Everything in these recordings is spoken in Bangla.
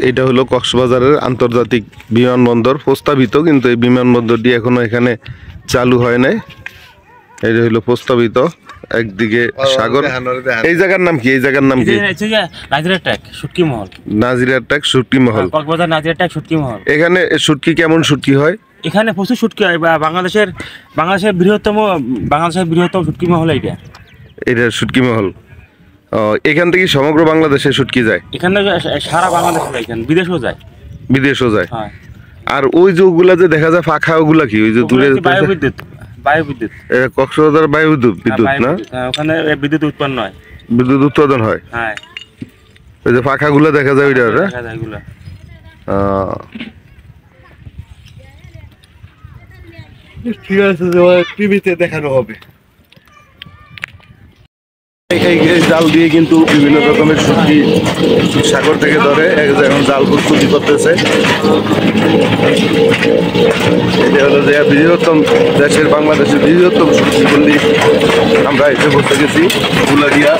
এটা হলো কক্সবাজারের আন্তর্জাতিক বিমানবন্দর, প্রস্তাবিত, কিন্তু এই বিমানবন্দরটি এখনো এখানে চালু হয় নাই। এটা হলো প্রস্তাবিত, একদিকে সাগর। এই জায়গার নাম কি? এই জায়গার নাম কি? নাজিরা ট্যাক শুটকি মহল। নাজিরা ট্যাক শুটকি মহল, কক্সবাজার নাজিরা ট্যাক শুটকি মহল। এখানে শুটকি কেমন শুটকি হয়? এখানে প্রচুর শুটকি হয়, বাংলাদেশের বৃহত্তম শুটকি মহল এইটা। এটা শুটকি মহল। এখান থেকে সমগ্র বাংলাদেশে শুটকি যায়? এখান থেকে সারা বাংলাদেশে যায়, এখানে বিদেশেও যায়। বিদেশও যায়? হ্যাঁ। আর ওই যে ওগুলা যে দেখা যায় ফাঁকা, ওগুলা কি? ওই যে দূরে বায়ুবিদ্যুৎ। বায়ুবিদ্যুৎ। কক্সবাজার বায়ুবিদ্যুৎ না? ওখানে বিদ্যুৎ উৎপন্ন হয়, বিদ্যুৎ উৎপাদন হয়। হ্যাঁ। ওই যে ফাঁকা গুলা দেখা যায়, ওইটা দেখা যায় এগুলা। ঠিক আছে, টিভিতে দেখানো হবে। এই জাল দিয়ে কিন্তু বিভিন্ন রকমের শুটকি সাগর থেকে ধরে এখন জাল প্রস্তুতি করতেছে। এটা হলো যে বৃহত্তম দেশের, বাংলাদেশের বৃহত্তম শুটকি পল্লী। আমরা এসে বসে গেছি ফুলারিয়া।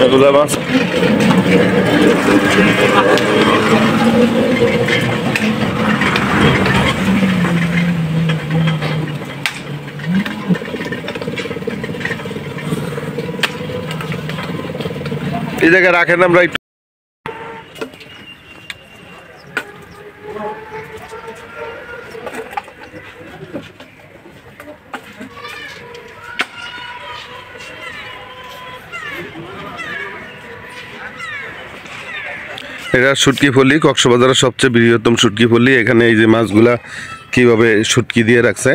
এগুলা মাছ এই জায়গায় রাখেন, আমরা একটু এটা শুটকি পল্লী, কক্সবাজারের সবচেয়ে বৃহত্তম শুটকি পল্লী। এখানে এই যে মাছগুলা কিভাবে শুটকি দিয়ে রাখছে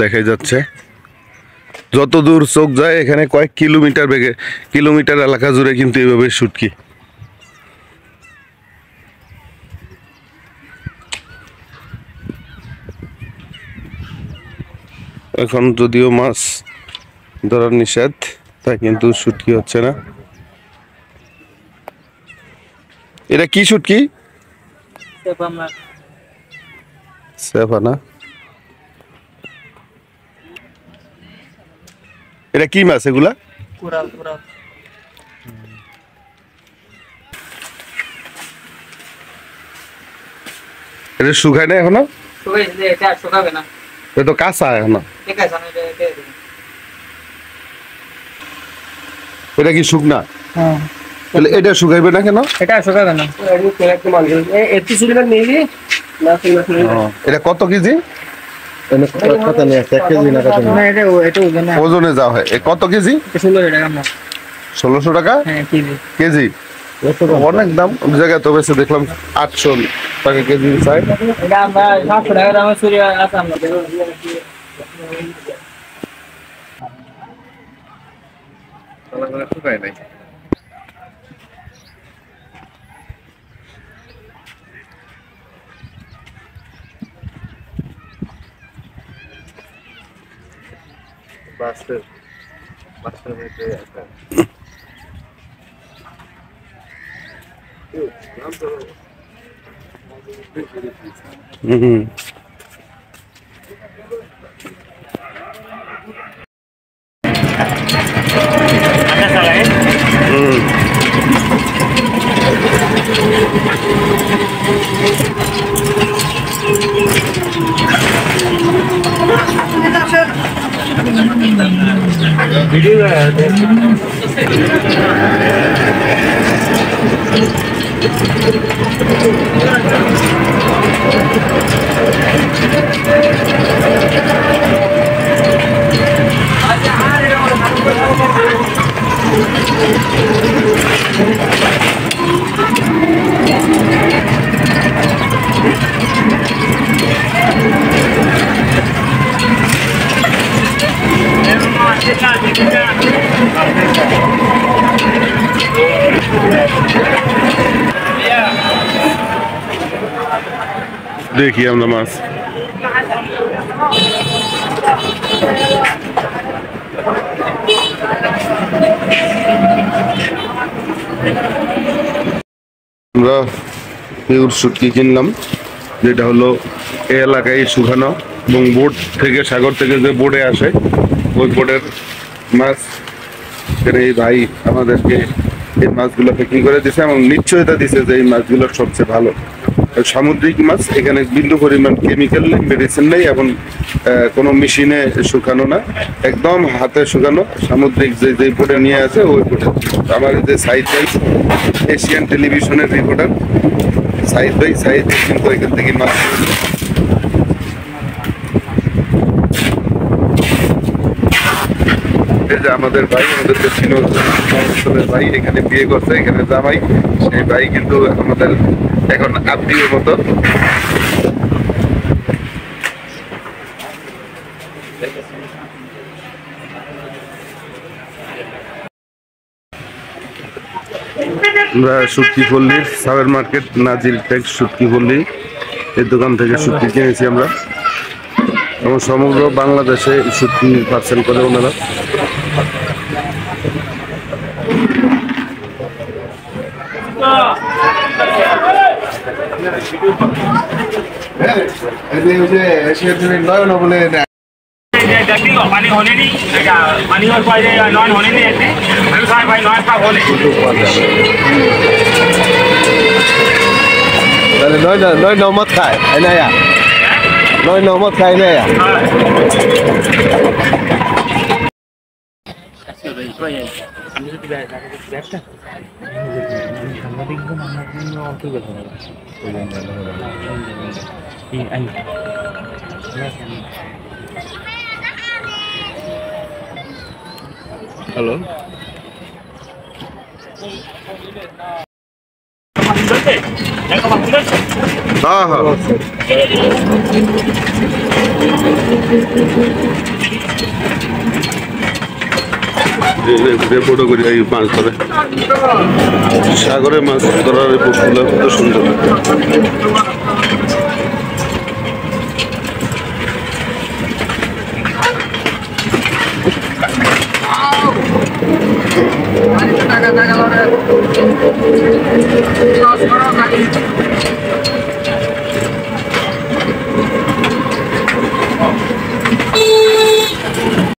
দেখাই যাচ্ছে। যত দূর চোখ যায় এখানে কয়েক কিলোমিটার এলাকা জুড়ে কিন্তু এইভাবে শুটকি। এখন যদিও মাছ ধরার নিষেধ, তাই কিন্তু শুটকি হচ্ছে না। এটা কি শুটকি? সেফানা। এটা কি মাছ এগুলা? এটা শুকায় না এখনো? এটা তো কাঁচা এখনো। এটা কি শুকনা? তাহলে এটা শুকাইবে না কেন? এটা শুকাবে না, এটা কত কেজি? ওজনে যা হয়। কত কেজি? 1600 টাকা কেজি। অনেক দাম। জায়গায় তো বেশি দেখলাম 800 টাকা কেজি চাই। শুকায় নাই। দেখি আমরা মাছ। আমরা পিওর শুটকি কিনলাম, যেটা হলো এই এলাকায় শুকানো এবং বোট থেকে, সাগর থেকে যে বোটে আসে ওই বোটের মাছ। এই ভাই আমাদেরকে এই মাছগুলো প্যাকিং করে দিয়েছে এবং নিশ্চয়তা দিছে যে এই মাছগুলো সবচেয়ে ভালো সামুদ্রিক মাছ। এখানে বিন্দু পরিমাণ কেমিক্যাল নেই, মেডিসিন নেই এবং কোনো মেশিনে শুকানো না, একদম হাতে শুকানো সামুদ্রিক যে যে বোটে নিয়ে আছে ওই বোটে। আমার যে সাইদ ভাই, এশিয়ান টেলিভিশনের রিপোর্টার সাইদ ভাই, সাইদ কিন্তু এখান থেকে মাছ। এই যে আমাদের ভাই, আমাদের দক্ষিণ অঞ্চলের ভাই এখানে বিয়ে করছে, এখানে জামাই, সেই ভাই কিন্তু আমাদের এখন আত্মীয় মতো। আমরা শুটকিপল্লির সাবের মার্কেট নাজির টেক্স শুটকিপল্লি এই দোকান থেকে শুটকি কিনেছি আমরা, এবং সমগ্র বাংলাদেশে শুটকি পার্সেল করে ওনারা। पानी होने नहीं, पानी और नॉन होने नहीं ऐसे भाई नॉन का होने nói nó mất khai cái này à, nói nó mất khai này à. Hello हाँ हाँ রেপোর্টও করি এই মাছ ধরে, সাগরে মাছ ধরার রেপোর্টগুলো কত সুন্দর। টাকা